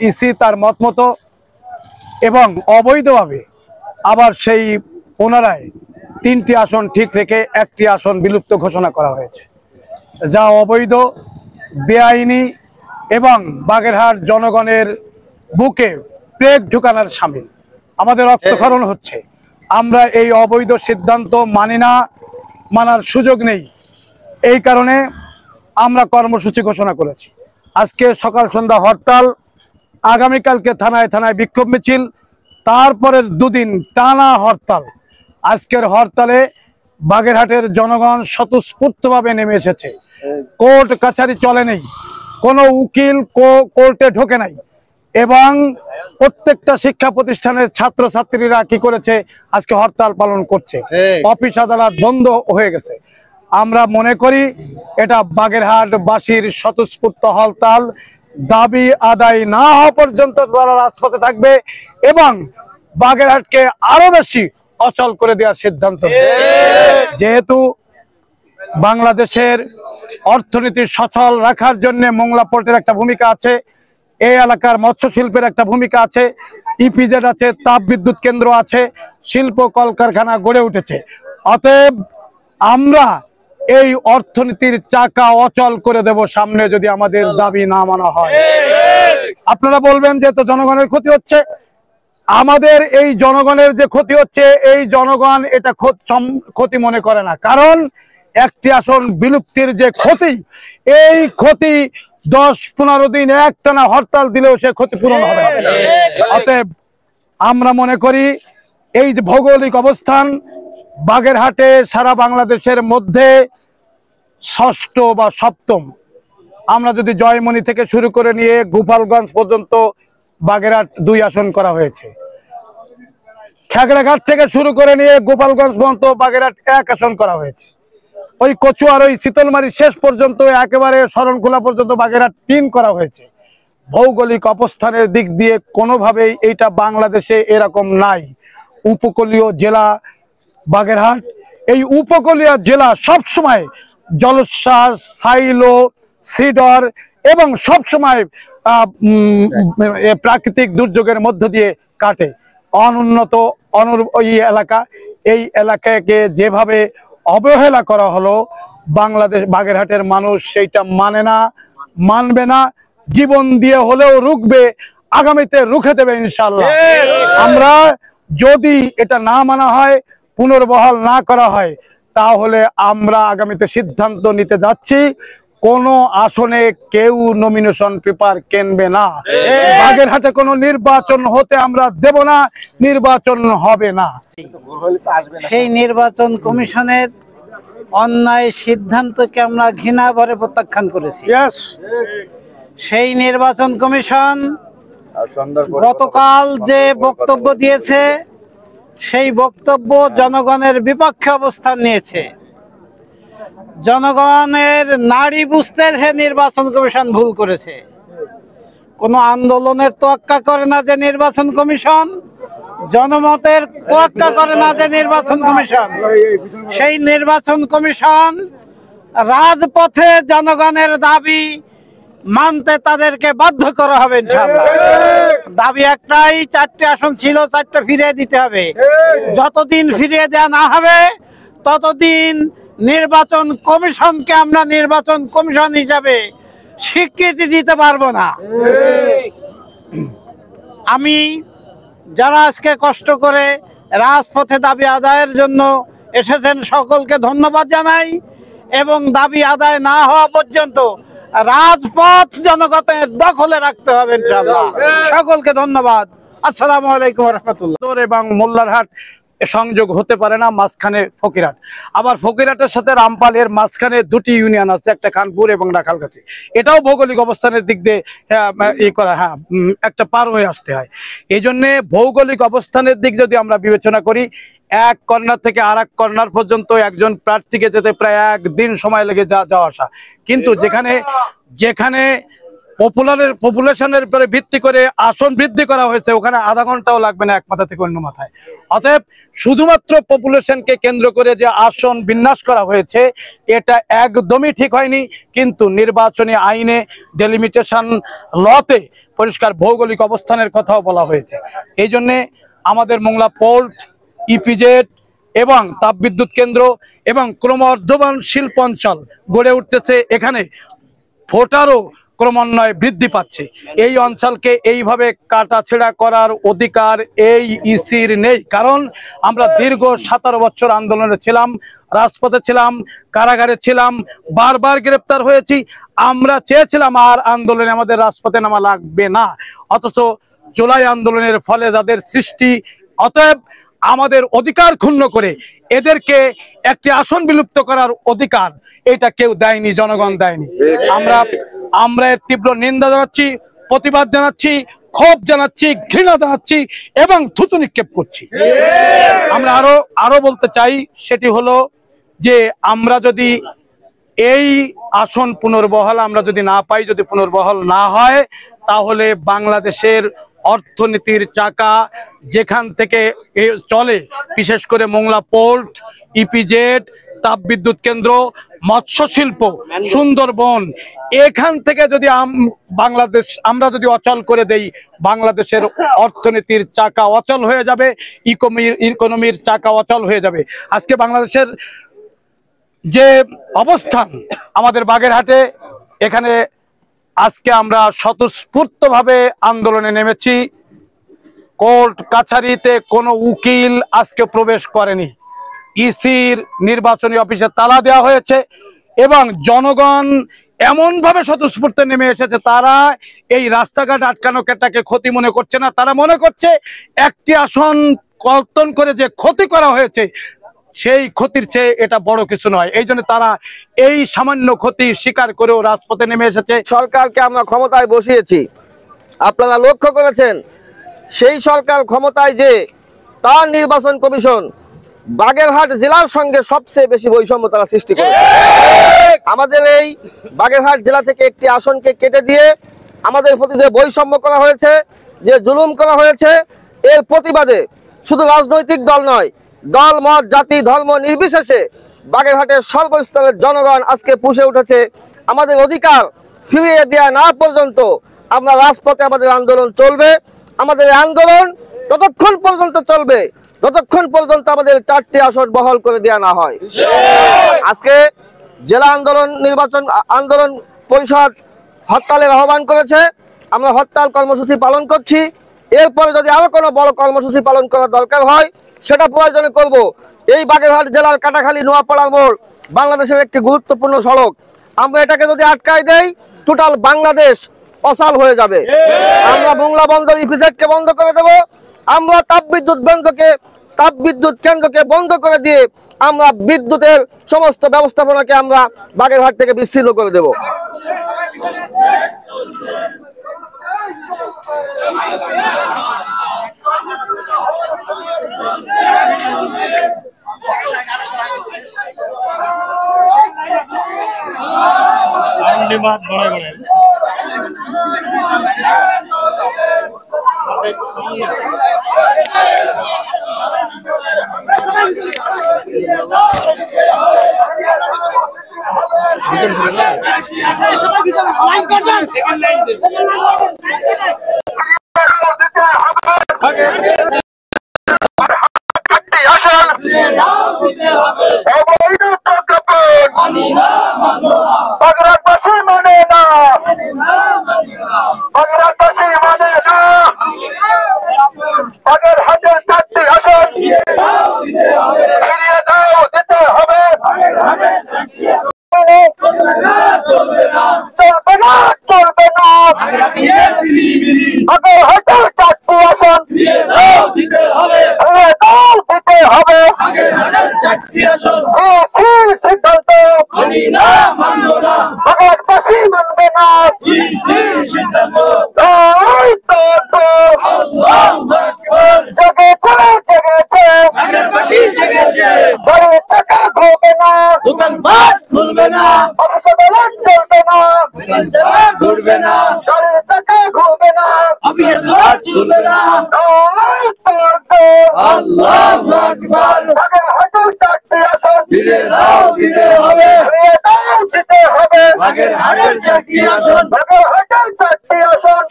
EC তার মত মতো এবং অবৈধভাবে আবার সেই পুনরায় 3টি আসন ঠিক রেখে 1টি আসন বিলুপ্ত ঘোষণা করা হয়েছে, যা অবৈধ, বেআইনি এবং বাগেরহাট জনগণের বুকে প্লেগ ঢুকানোর শামিল। আমাদের রক্তক্ষরণ হচ্ছে। আমরা এই অবৈধ সিদ্ধান্ত মানি না, মানার সুযোগ নেই। এই কারণে আমরা কর্মসূচি ঘোষণা করেছি। আজকে সকাল সন্ধ্যা হরতাল, আগামীকালকে থানায় থানায় বিক্ষোভ মিছিল, তারপরের 2 দিন টানা হরতাল। আজকের হরতালে বাগেরহাটের জনগণ স্বতঃস্ফূর্তভাবে নেমে এসেছে। কোর্ট কাছারি চলে নেই, কোনো উকিল কোর্টে ঢোকে নাই এবং প্রত্যেকটা শিক্ষা প্রতিষ্ঠানের ছাত্রছাত্রীরা কি করেছে, আজকে হরতাল পালন করছে। অফিস আদালত বন্ধ হয়ে গেছে। আমরা মনে করি এটা বাগেরহাটবাসীর স্বতঃস্ফূর্ত হরতাল। দাবি আদায় না হওয়া পর্যন্ত তারা রাজপথে থাকবে এবং বাগেরহাটকে আরো বেশি অচল করে দেওয়ার সিদ্ধান্ত। যেহেতু বাংলাদেশের অর্থনীতি সচল রাখার জন্য মোংলা পোর্টের একটা ভূমিকা আছে, এই এলাকার মৎস্য শিল্পের একটা ভূমিকা আছে, ইপিজেড আছে, তাপ বিদ্যুৎ কেন্দ্র আছে, শিল্প কলকারখানা গড়ে উঠেছে। অতএব আমরা এই অর্থনীতির চাকা অচল করে দেব সামনে যদি আমাদের দাবি না মানা হয়। আপনারা বলবেন যে তো জনগণের ক্ষতি হচ্ছে। আমাদের এই জনগণের যে ক্ষতি হচ্ছে, এই জনগণ এটা ক্ষতি মনে করে না, কারণ 1টি আসন বিলুপ্তির যে ক্ষতি, এই ক্ষতি 10-15 দিন একটানা হরতাল দিলেও সে ক্ষতিপূরণ হবে। অতএব আমরা মনে করি এই যে ভৌগোলিক অবস্থান, বাগেরহাটে সারা বাংলাদেশের মধ্যে 6ষ্ঠ বা 7ম। আমরা যদি জয়মনি থেকে শুরু করে নিয়ে গোপালগঞ্জ পর্যন্ত বাগেরহাট 2 আসন করা হয়েছে। খেগড়াঘাট থেকে শুরু করে নিয়ে গোপালগঞ্জ পর্যন্ত বাগেরহাট 1 আসন করা হয়েছে। ওই কচুয়ার ওই শীতলমারি শেষ পর্যন্ত একেবারে শরণখোলা পর্যন্ত বাগেরহাট 3 করা হয়েছে। ভৌগোলিক অবস্থানের দিক দিয়ে কোনোভাবেই এইটা বাংলাদেশে এরকম নাই। উপকূলীয় জেলা বাগেরহাট, এই উপকূলীয় জেলা সবসময় জলোচ্ছ্বাস, সাইলো, সিডর এবং সবসময় প্রাকৃতিক দুর্যোগের মধ্য দিয়ে কাটে। অনুন্নত ওই এলাকা, এই এলাকাকে যেভাবে অবহেলা করা হলো, বাংলাদেশ বাগেরহাটের মানুষ সেইটা মানে না, মানবে না, জীবন দিয়ে হলেও রুখবে, আগামীতে রুখে দেবে ইনশাআল্লাহ। আমরা যদি এটা না মানা হয়, পুনর্বহাল না করা হয়, তাহলে আমরা আগামীতে সিদ্ধান্ত নিতে যাচ্ছি কোনো আসনে কেউ নমিনেশন পেপার কিনবে না। বাগেরহাটে কোনো নির্বাচন হতে আমরা দেব না, নির্বাচন হবে না। সেই নির্বাচন কমিশনের অন্যায় সিদ্ধান্তকে আমরা ঘৃণা ভরে প্রত্যাখ্যান করেছি। সেই নির্বাচন কমিশন গতকাল যে বক্তব্য দিয়েছে, সেই বক্তব্য জনগণের বিপক্ষে অবস্থান নিয়েছে। জনগণের নাড়ি বুঝতে নির্বাচন কমিশন ভুল করেছে। কোনো আন্দোলনের তোয়াক্কা করে না যে নির্বাচন কমিশন, জনমতের তোয়াক্কা করে না যে নির্বাচন কমিশন। সেই নির্বাচন কমিশন রাজপথে জনগণের দাবি মানতে তাদেরকে বাধ্য করা হবে ইনশাআল্লাহ। দাবি একটাই, 4টে আসন ছিল, 4টে ফিরিয়ে দিতে হবে। যতদিন ফিরিয়ে দেওয়া না হবে ততদিন নির্বাচন কমিশনকে আমরা নির্বাচন কমিশন হিসাবে স্বীকৃতি দিতে পারবো না। আমি যারা আজকে কষ্ট করে রাজপথে দাবি আদায়ের জন্য এসেছেন সকলকে ধন্যবাদ জানাই এবং দাবি আদায় না হওয়া পর্যন্ত রাজপথ জনগণের দখলে রাখতে হবে ইনশাআল্লাহ। সকলকে ধন্যবাদ। আসসালামু আলাইকুম ওয়া রাহমাতুল্লাহ। এবং মোল্লারহাট সংযোগ হতে পারে না, মাঝখানে ফকিরহাট। আবার ফকিরহাটের সাথে রামপালের মাঝখানে 2টি ইউনিয়ন আছে, একটা খানপুর এবং ডাকালগাছি। এটাও ভৌগোলিক অবস্থানের দিক দিয়ে একটা পার হয়ে আসতে হয়। এই জন্যে ভৌগোলিক অবস্থানের দিক যদি আমরা বিবেচনা করি, এক কর্নার থেকে আর এক কর্নার পর্যন্ত একজন প্রার্থীকে যেতে প্রায় 1 দিন সময় লেগে যাওয়া আসা। কিন্তু যেখানে পপুলেশনের উপরে ভিত্তি করে আসন বৃদ্ধি করা হয়েছে, ওখানে আধা ঘন্টাও লাগবে না এক মাথা থেকে অন্য মাথায়। অতএব শুধুমাত্র পপুলেশনকে কেন্দ্র করে যে আসন বিন্যাস করা হয়েছে, এটা একদমই ঠিক হয়নি। কিন্তু নির্বাচনী আইনে, ডেলিমিটেশন লতে পরিষ্কার ভৌগোলিক অবস্থানের কথাও বলা হয়েছে। এই জন্যে আমাদের মোংলা পোর্ট, ইপিজেড এবং তাপবিদ্যুৎ কেন্দ্র এবং ক্রমবর্ধমান শিল্প অঞ্চল গড়ে উঠতেছে। এখানে ভোটারও ক্রমান্বয়ে বৃদ্ধি পাচ্ছে। এই অঞ্চলকে এইভাবে কাটাছেঁড়া করার অধিকার এই ইসির নেই, কারণ আমরা দীর্ঘ 17 বছর আন্দোলনে ছিলাম, রাজপথে ছিলাম, কারাগারে ছিলাম, বারবার গ্রেপ্তার হয়েছি। আমরা চেয়েছিলাম আর আন্দোলনে আমাদের রাজপথে নামা লাগবে না, অথচ জুলাই আন্দোলনের ফলে যাদের সৃষ্টি, অতএব আমাদের অধিকার ক্ষুণ্ণ করে এদেরকে একটি আসন বিলুপ্ত করার অধিকার এটা কেউ দেয়নি, জনগণ দেয়নি। আমরা এর তীব্র নিন্দা জানাচ্ছি, প্রতিবাদ জানাচ্ছি, ক্ষোভ জানাচ্ছি, ঘৃণা জানাচ্ছি এবং থুতু নিক্ষেপ করছি। আমরা আরো বলতে চাই, সেটি হলো যে আমরা যদি এই আসন পুনর্বহাল আমরা যদি না পাই, যদি পুনর্বহাল না হয়, তাহলে বাংলাদেশের অর্থনীতির চাকা যেখান থেকে চলে, বিশেষ করে মোংলা পোর্ট, ইপিজেড, তাপবিদ্যুৎ কেন্দ্র, মৎস্য শিল্প, সুন্দরবন, এখান থেকে যদি আমরা যদি অচল করে দেই, বাংলাদেশের অর্থনীতির চাকা অচল হয়ে যাবে, ইকোনমির চাকা অচল হয়ে যাবে। আজকে বাংলাদেশের যে অবস্থান, আমাদের বাগেরহাটে, এখানে আজকে আমরা স্বতঃস্ফূর্তভাবে আন্দোলনে নেমেছি। কোর্ট কাছারিতে কোনো উকিল আজকে প্রবেশ করেনি, ইসির নির্বাচনী অফিসে তালা দেওয়া হয়েছে এবং জনগণ এমনভাবে স্বতঃস্ফূর্ত নেমে এসেছে, তারা এই রাস্তাঘাট আটকানোটাকে ক্ষতি মনে করছে না। তারা মনে করছে একটি আসন কর্তন করে যে ক্ষতি করা হয়েছে, সেই ক্ষতির চেয়ে এটা বড় কিছু নয়। এই জন্য তারা এই সামান্য ক্ষতি স্বীকার করেও রাজপথে নেমে এসেছে। সরকারকে আমরা ক্ষমতায় বসিয়েছি, আপনারা লক্ষ্য করেছেন সেই সরকার ক্ষমতায় যে তার নির্বাচন কমিশন বাগেরহাট জেলার সঙ্গে সবচেয়ে বেশি বৈষম্য তারা সৃষ্টি করেছে। আমাদের এই বাগেরহাট জেলা থেকে একটি আসনকে কেটে দিয়ে আমাদের প্রতি যে বৈষম্য করা হয়েছে, যে জুলুম করা হয়েছে, এর প্রতিবাদে শুধু রাজনৈতিক দল নয়, দল, মত, জাতি, ধর্ম নির্বিশেষে বাগেরহাটের সর্বস্তরের জনগণ আজকে পুষে উঠেছে। আমাদের অধিকার ফিরিয়ে দেওয়া না পর্যন্ত আমরা রাজপথে আমাদের আন্দোলন চলবে। আমাদের আন্দোলন ততক্ষণ পর্যন্ত চলবে যতক্ষণ পর্যন্ত আমাদের 4টি আসন বহাল করে দেওয়া না হয়। আজকে জেলা আন্দোলন পরিষদ হরতালের আহ্বান করেছে, আমরা হরতাল কর্মসূচি পালন করছি। এরপরে যদি আরো কোনো বড় কর্মসূচি পালন করার দরকার হয়, সেটা প্রয়োজনে করব। এই বাগেরহাট জেলার কাটাখালী নোয়াপাড়ার মোড় বাংলাদেশের একটি গুরুত্বপূর্ণ সড়ক, আমরা এটাকে যদি আটকাই দেই, টোটাল বাংলাদেশ অচল হয়ে যাবে। আমরা মোংলা বন্দর ইপিজেডকে বন্ধ করে দেব, আমরা তাপবিদ্যুৎ কেন্দ্রকে বন্ধ করে দিয়ে আমরা বিদ্যুতের সমস্ত ব্যবস্থাপনাকে আমরা বাগেরহাট থেকে বিচ্ছিন্ন করে দেব।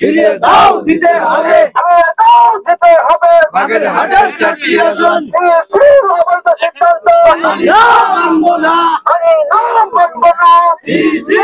ফিরিয়ে দাও, দিতে হবে বাগেরহাটের 4টি আসন। আমরা মানব না, সিসি